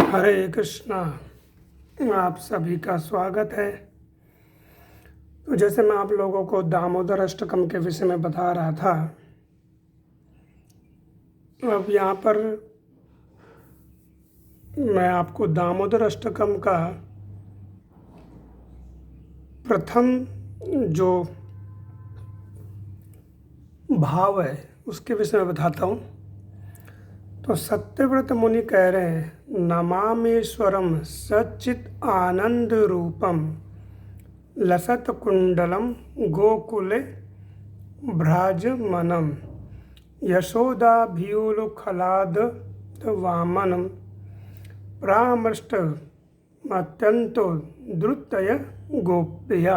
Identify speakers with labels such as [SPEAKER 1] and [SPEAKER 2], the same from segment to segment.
[SPEAKER 1] हरे कृष्णा। आप सभी का स्वागत है। तो जैसे मैं आप लोगों को दामोदर अष्टकम के विषय में बता रहा था, अब यहाँ पर मैं आपको दामोदर अष्टकम का प्रथम जो भाव है उसके विषय में बताता हूँ। तो सत्यव्रत मुनि कह रहे हैं, नमामेश्वरम सच्चित आनंद रूपम लसत कुंडलम गोकुले भ्राजमनम यशोदाभियुलुखलाद वामनम परामृष्ट अत्यंतो द्रुतय गोप्य।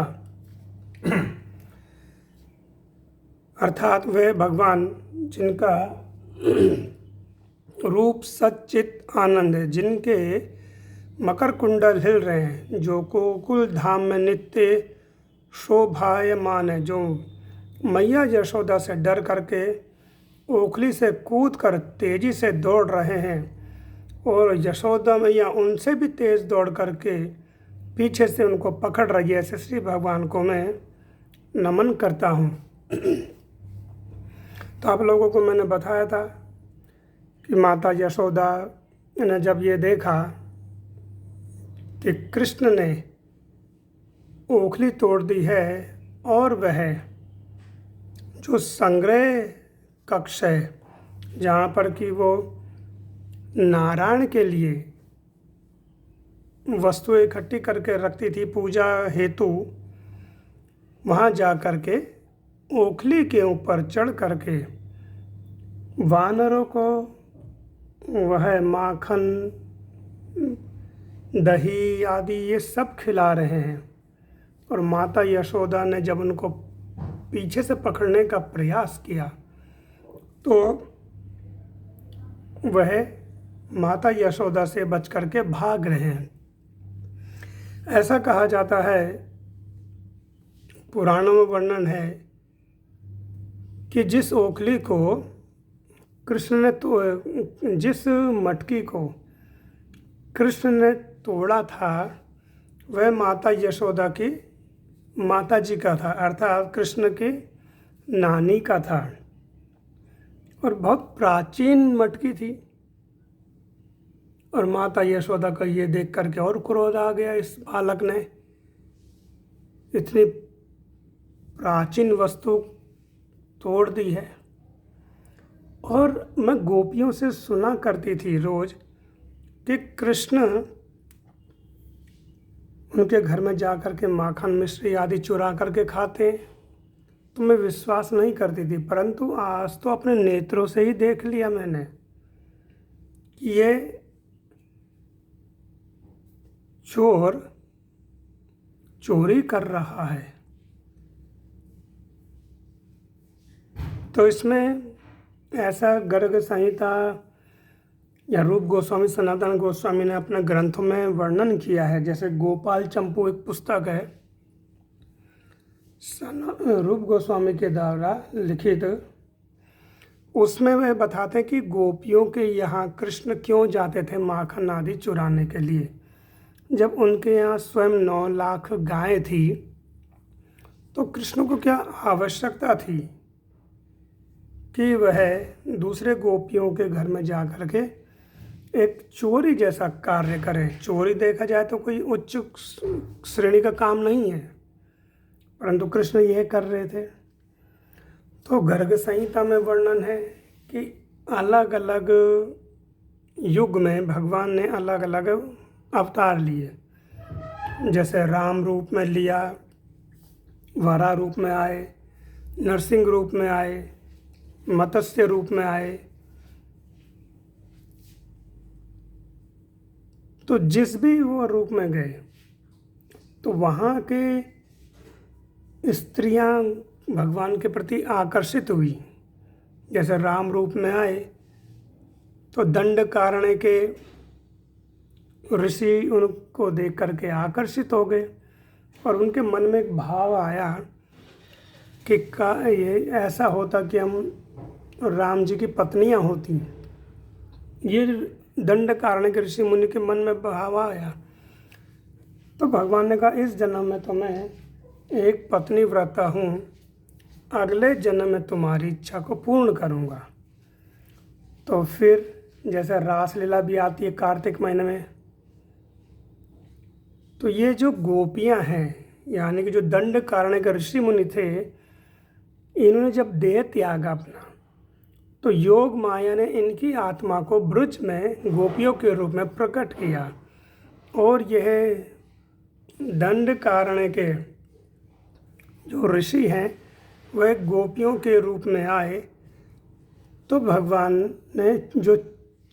[SPEAKER 1] अर्थात वे भगवान जिनका रूप सच्चित आनंद है, जिनके मकर कुंडल हिल रहे हैं, जो गोकुल धाम में नित्य शोभायमान है, जो मैया यशोदा से डर करके ओखली से कूद कर तेजी से दौड़ रहे हैं और यशोदा मैया उनसे भी तेज़ दौड़ करके पीछे से उनको पकड़ रही है। ऐसे श्री भगवान को मैं नमन करता हूँ। तो आप लोगों को मैंने बताया था कि माता यशोदा ने जब ये देखा कि कृष्ण ने ओखली तोड़ दी है और वह जो संग्रह कक्ष है जहाँ पर कि वो नारायण के लिए वस्तुएं इकट्ठी करके रखती थी पूजा हेतु, वहाँ जा कर के ओखली के ऊपर चढ़ करके वानरों को वह माखन दही आदि ये सब खिला रहे हैं। और माता यशोदा ने जब उनको पीछे से पकड़ने का प्रयास किया तो वह माता यशोदा से बच करके भाग रहे हैं। ऐसा कहा जाता है, पुराणों में वर्णन है कि जिस ओखली को कृष्ण ने जिस मटकी को कृष्ण ने तोड़ा था वह माता यशोदा की माता जी का था, अर्थात कृष्ण की नानी का था और बहुत प्राचीन मटकी थी। और माता यशोदा का ये देख करके और क्रोध आ गया इस बालक ने, इतनी प्राचीन वस्तु तोड़ दी है। और मैं गोपियों से सुना करती थी रोज कि कृष्ण उनके घर में जा कर के माखन मिश्री आदि चुरा करके खाते, तो मैं विश्वास नहीं करती थी। परंतु आज तो अपने नेत्रों से ही देख लिया मैंने कि ये चोर चोरी कर रहा है। तो इसमें ऐसा गर्ग संहिता या रूप गोस्वामी सनातन गोस्वामी ने अपने ग्रंथों में वर्णन किया है। जैसे गोपाल चंपू एक पुस्तक है रूप गोस्वामी के द्वारा लिखित, उसमें वह बताते हैं कि गोपियों के यहाँ कृष्ण क्यों जाते थे माखन आदि चुराने के लिए। जब उनके यहाँ स्वयं 9 लाख गायें थी तो कृष्ण को क्या आवश्यकता थी कि वह दूसरे गोपियों के घर में जा कर के एक चोरी जैसा कार्य करे। चोरी देखा जाए तो कोई उच्च श्रेणी का काम नहीं है, परंतु कृष्ण यह कर रहे थे। तो गर्ग संहिता में वर्णन है कि अलग अलग युग में भगवान ने अलग अलग अवतार लिए। जैसे राम रूप में लिया, वरा रूप में आए, नरसिंह रूप में आए, मत्स्य रूप में आए। तो जिस भी वो रूप में गए तो वहाँ के स्त्रियां भगवान के प्रति आकर्षित हुई। जैसे राम रूप में आए तो दंड कारण्य के ऋषि उनको देख करके आकर्षित हो गए और उनके मन में एक भाव आया कि ये ऐसा होता कि हम राम जी की पत्नियां होती। ये दंडकारण्य के ऋषि मुनि के मन में भाव आया। तो भगवान ने कहा इस जन्म में तो मैं एक पत्नी व्रता हूँ, अगले जन्म में तुम्हारी इच्छा को पूर्ण करूँगा। तो फिर जैसे रासलीला भी आती है कार्तिक महीने में, तो ये जो गोपियाँ हैं यानी कि जो दंडकारण्य के ऋषि मुनि थे, इन्होंने जब देह त्यागा अपना, तो योग माया ने इनकी आत्मा को ब्रज में गोपियों के रूप में प्रकट किया। और यह दंडकारण्य के जो ऋषि हैं वह गोपियों के रूप में आए। तो भगवान ने जो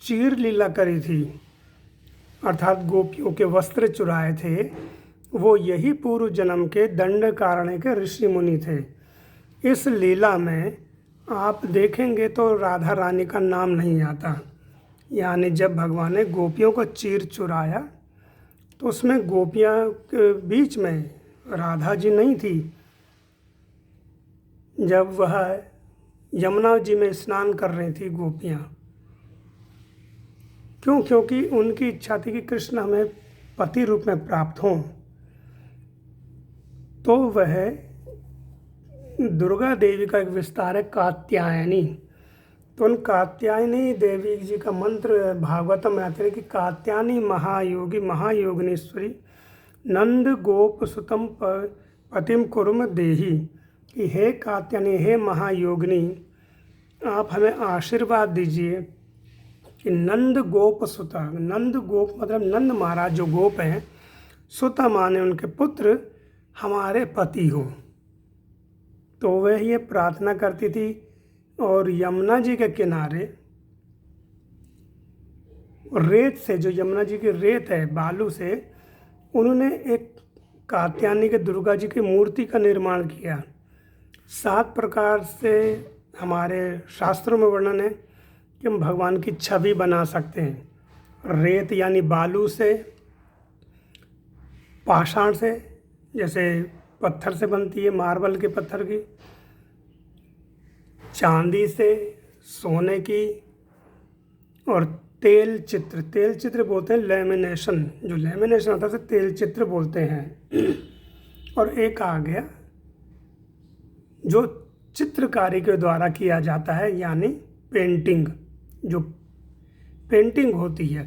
[SPEAKER 1] चीर लीला करी थी अर्थात गोपियों के वस्त्र चुराए थे, वो यही पूर्व जन्म के दंडकारण्य के ऋषि मुनि थे। इस लीला में आप देखेंगे तो राधा रानी का नाम नहीं आता, यानी जब भगवान ने गोपियों को चीर चुराया तो उसमें गोपियाँ के बीच में राधा जी नहीं थी। जब वह यमुना जी में स्नान कर रही थी गोपियाँ, क्योंकि उनकी इच्छा थी कि कृष्ण हमें पति रूप में प्राप्त हों। तो वह दुर्गा देवी का एक विस्तार है कात्यायनी। तो उन कात्यायनी देवी जी का मंत्र भागवतम में आते हैं कि कात्यायनी महायोगी महायोगिनीश्वरी नंद गोप सुतम पतिम कुरुम देही, कि हे कात्यायनी हे महायोगिनी, आप हमें आशीर्वाद दीजिए कि नंद गोप सुता, नंद गोप मतलब नंद महाराज जो गोप हैं, सुता माने उनके पुत्र हमारे पति हो। तो वह ये प्रार्थना करती थी। और यमुना जी के किनारे रेत से, जो यमुना जी की रेत है बालू से, उन्होंने एक कात्यायनी के दुर्गा जी की मूर्ति का निर्माण किया। 7 प्रकार से हमारे शास्त्रों में वर्णन है कि हम भगवान की छवि बना सकते हैं। रेत यानी बालू से, पाषाण से जैसे पत्थर से बनती है, मार्बल के पत्थर की, चांदी से, सोने की, और तेल चित्र बोलते हैं लेमिनेशन, जो लेमिनेशन होता है उसे तेल चित्र बोलते हैं। और एक आ गया जो चित्रकारी के द्वारा किया जाता है यानी पेंटिंग, जो पेंटिंग होती है।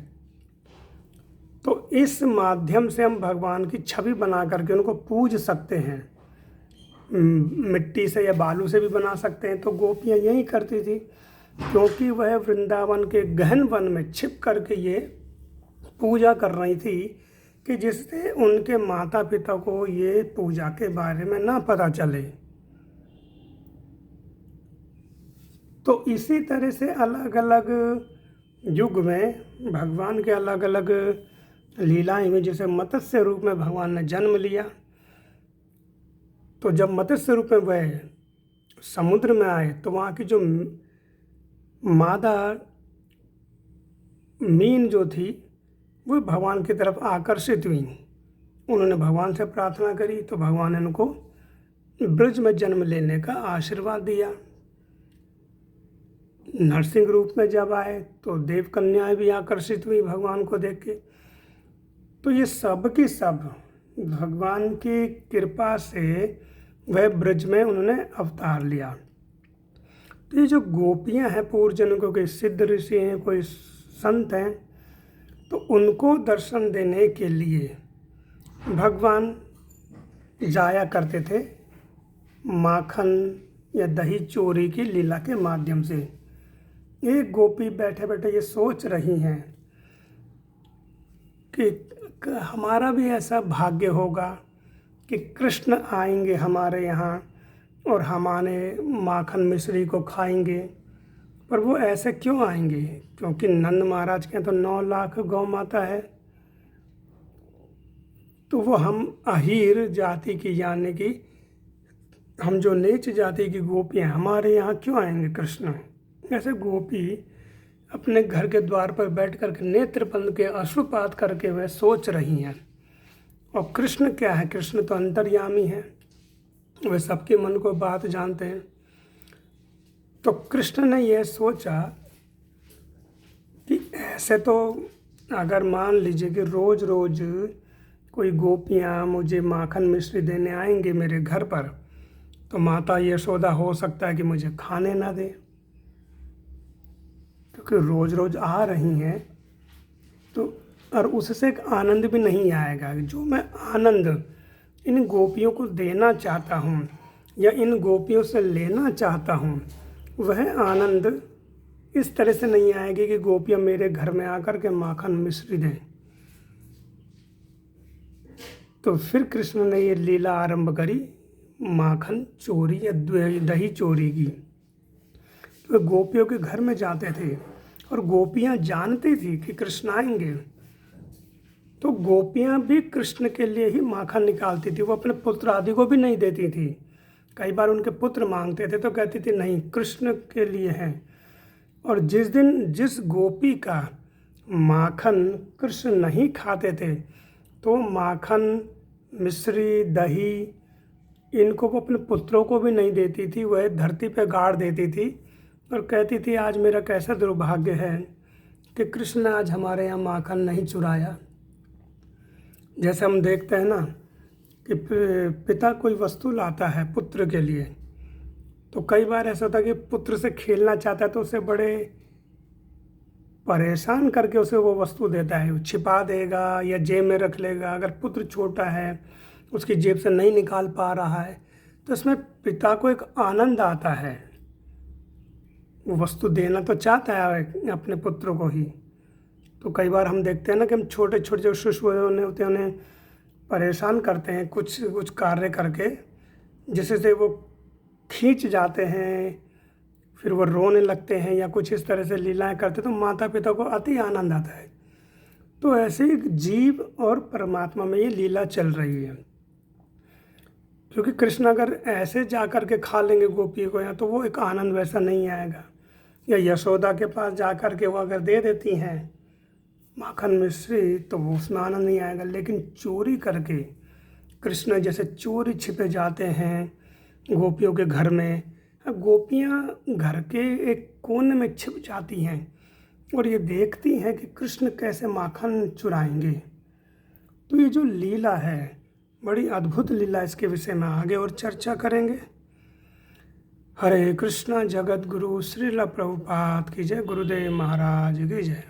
[SPEAKER 1] तो इस माध्यम से हम भगवान की छवि बना करके उनको पूज सकते हैं। मिट्टी से या बालू से भी बना सकते हैं। तो गोपियाँ यही करती थी, क्योंकि वह वृंदावन के गहन वन में छिप करके ये पूजा कर रही थी कि जिससे उनके माता पिता को ये पूजा के बारे में ना पता चले। तो इसी तरह से अलग अलग युग में भगवान के अलग अलग लीलाएं हुई। जैसे मत्स्य रूप में भगवान ने जन्म लिया, तो जब मत्स्य रूप में वह समुद्र में आए तो वहाँ की जो मादा मीन जो थी वो भगवान की तरफ आकर्षित हुई। उन्होंने भगवान से प्रार्थना करी तो भगवान ने उनको ब्रज में जन्म लेने का आशीर्वाद दिया। नरसिंह रूप में जब आए तो देव कन्याएं भी आकर्षित हुई भगवान को देख के। तो ये सब की सब भगवान की कृपा से वह ब्रज में उन्होंने अवतार लिया। तो ये जो गोपियां हैं पूर्व जन्मों के सिद्ध ऋषि हैं, कोई संत हैं, तो उनको दर्शन देने के लिए भगवान जाया करते थे माखन या दही चोरी की लीला के माध्यम से। एक गोपी बैठे बैठे ये सोच रही हैं कि हमारा भी ऐसा भाग्य होगा कि कृष्ण आएंगे हमारे यहाँ और हमारे माखन मिश्री को खाएंगे। पर वो ऐसे क्यों आएंगे? क्योंकि नंद महाराज के तो 9 लाख गौ माता है। तो वो हम अहीर जाति की यानी कि हम जो नीच जाति की गोपी हैं, हमारे यहाँ क्यों आएंगे कृष्ण? ऐसे गोपी अपने घर के द्वार पर बैठ कर के नेत्र बंद के अश्रुपात करके वह सोच रही हैं। और कृष्ण क्या है? कृष्ण तो अंतर्यामी है, वे सबके मन को बात जानते हैं। तो कृष्ण ने यह सोचा कि ऐसे तो अगर मान लीजिए कि रोज़ रोज़ कोई गोपियाँ मुझे माखन मिश्री देने आएंगे मेरे घर पर, तो माता यशोदा हो सकता है कि मुझे खाने ना दे, क्योंकि रोज़ रोज़ आ रही हैं। तो और उससे एक आनंद भी नहीं आएगा। जो मैं आनंद इन गोपियों को देना चाहता हूँ या इन गोपियों से लेना चाहता हूँ, वह आनंद इस तरह से नहीं आएगी कि गोपियाँ मेरे घर में आकर के माखन मिश्री दें। तो फिर कृष्ण ने ये लीला आरंभ करी, माखन चोरी या दही चोरी की। तो गोपियों के घर में जाते थे और गोपियाँ जानती थी कि कृष्ण आएंगे, तो गोपियाँ भी कृष्ण के लिए ही माखन निकालती थी। वो अपने पुत्र आदि को भी नहीं देती थी। कई बार उनके पुत्र मांगते थे तो कहती थी नहीं, कृष्ण के लिए है। और जिस दिन जिस गोपी का माखन कृष्ण नहीं खाते थे, तो माखन मिश्री दही इनको वो अपने पुत्रों को भी नहीं देती थी, वह धरती पर गाड़ देती थी और कहती थी आज मेरा कैसा दुर्भाग्य है कि कृष्ण ने आज हमारे यहाँ माखन नहीं चुराया। जैसे हम देखते हैं ना कि पिता कोई वस्तु लाता है पुत्र के लिए, तो कई बार ऐसा होता है कि पुत्र से खेलना चाहता है तो उसे बड़े परेशान करके उसे वो वस्तु देता है, छिपा देगा या जेब में रख लेगा। अगर पुत्र छोटा है, उसकी जेब से नहीं निकाल पा रहा है, तो इसमें पिता को एक आनंद आता है। वो वस्तु देना तो चाहता है अपने पुत्र को ही। तो कई बार हम देखते हैं ना कि हम छोटे छोटे जो शिशु होते हैं उन्हें परेशान करते हैं कुछ कार्य करके, जिससे वो खींच जाते हैं, फिर वो रोने लगते हैं या कुछ इस तरह से लीलाएं करते हैं, तो माता पिता को अति आनंद आता है। तो ऐसे ही जीव और परमात्मा में ये लीला चल रही है। क्योंकि कृष्ण अगर ऐसे जा कर के खा लेंगे गोपी को यहाँ, तो वो एक आनंद वैसा नहीं आएगा। या यशोदा के पास जा कर के वो अगर दे देती हैं माखन मिश्री, तो वो उसमें आनंद नहीं आएगा। लेकिन चोरी करके कृष्ण जैसे चोरी छिपे जाते हैं गोपियों के घर में, गोपियाँ घर के एक कोने में छिप जाती हैं और ये देखती हैं कि कृष्ण कैसे माखन चुराएंगे। तो ये जो लीला है बड़ी अद्भुत लीला, इसके विषय में आगे और चर्चा करेंगे। हरे कृष्णा जगत गुरु श्रील प्रभुपाद की जय, गुरुदेव महाराज की जय।